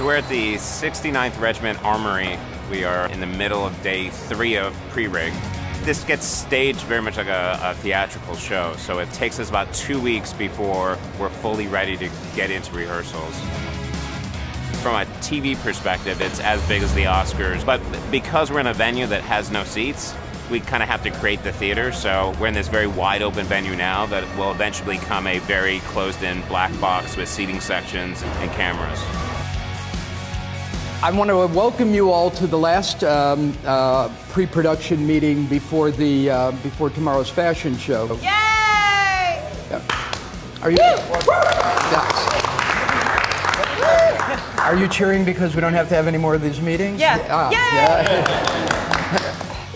So we're at the 69th Regiment Armory. We are in the middle of day 3 of pre-rig. This gets staged very much like a theatrical show, so it takes us about 2 weeks before we're fully ready to get into rehearsals. From a TV perspective, it's as big as the Oscars, but because we're in a venue that has no seats, we kind of have to create the theater, so we're in this very wide open venue now that will eventually become a very closed-in black box with seating sections and cameras. I want to welcome you all to the last pre-production meeting before tomorrow's fashion show. Yay! Yeah. Are you? Yes. Are you cheering because we don't have to have any more of these meetings? Yeah. Yeah.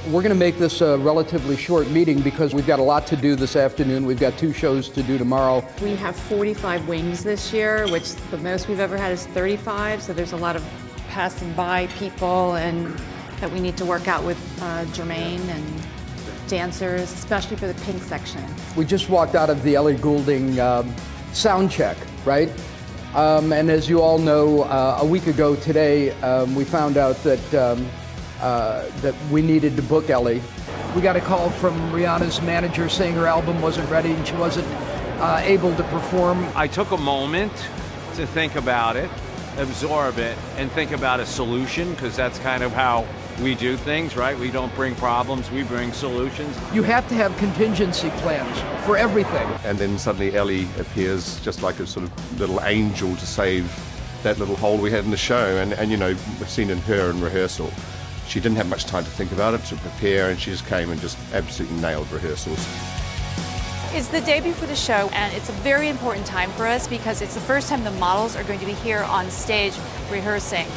We're going to make this a relatively short meeting because we've got a lot to do this afternoon. We've got 2 shows to do tomorrow. We have 45 wings this year, which the most we've ever had is 35, so there's a lot of passing by people and that we need to work out with Jermaine and dancers, especially for the pink section. We just walked out of the Ellie Goulding sound check, right? And as you all know, a week ago today, we found out that that we needed to book Ellie. We got a call from Rihanna's manager saying her album wasn't ready and she wasn't able to perform. I took a moment to think about it, absorb it, and think about a solution, because that's kind of how we do things, right? We don't bring problems, we bring solutions. You have to have contingency plans for everything. And then suddenly Ellie appears just like a sort of little angel to save that little hole we had in the show. And you know, we've seen in her in rehearsal, she didn't have much time to think about it, to prepare, and she just came and just absolutely nailed rehearsals. It's the day before the show, and it's a very important time for us because it's the first time the models are going to be here on stage rehearsing.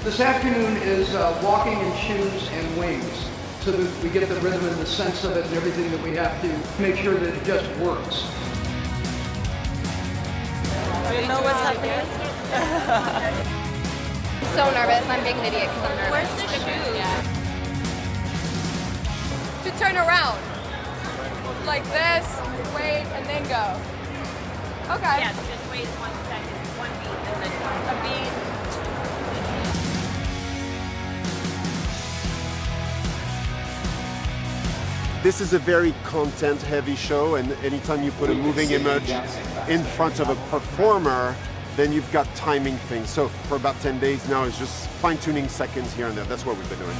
This afternoon is walking in shoes and wings, so that we get the rhythm and the sense of it and everything that we have to make sure that it just works. Do you know what's happening? I'm so nervous. I'm being an idiot because I'm nervous. Where's the shoe? Yeah. To turn around. Like this, wait, and then go. Okay. Yeah, just wait 1 second, 1 beat, and then a beat. This is a very content-heavy show, and anytime you put a moving image in front of a performer, then you've got timing things. So for about 10 days now, it's just fine-tuning seconds here and there. That's what we've been doing.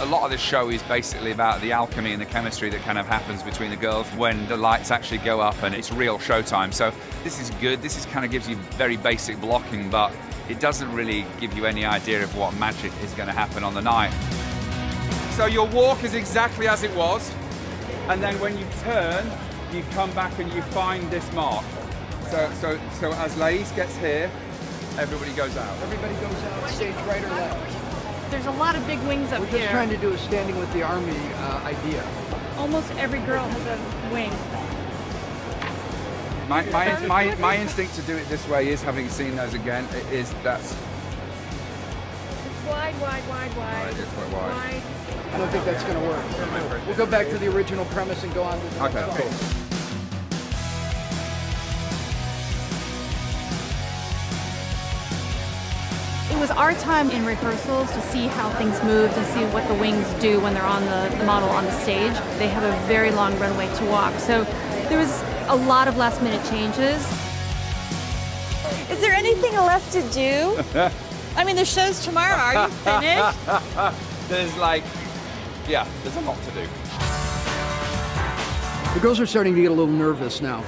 A lot of this show is basically about the alchemy and the chemistry that kind of happens between the girls when the lights actually go up and it's real showtime. So this is good. This is kind of gives you very basic blocking, but it doesn't really give you any idea of what magic is going to happen on the night. So your walk is exactly as it was, and then when you turn, you come back and you find this mark. So as Lais gets here, everybody goes out. Everybody goes out, stage right or left. There's a lot of big wings up We're here. just trying to do a standing with the army idea. Almost every girl has a wing. My instinct to do it this way is, having seen those again, is that's... It's wide, wide, wide, wide. It is quite wide. I don't think that's going to work. We'll go back to the original premise and go on to the Okay, cool. It was our time in rehearsals to see how things moved and see what the wings do when they're on the model on the stage. They have a very long runway to walk, so there was a lot of last-minute changes. Is there anything left to do? I mean, the show's tomorrow. Are you finished? There's there's a lot to do. The girls are starting to get a little nervous now.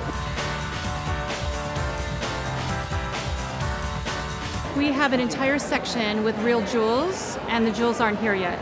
We have an entire section with real jewels, and the jewels aren't here yet.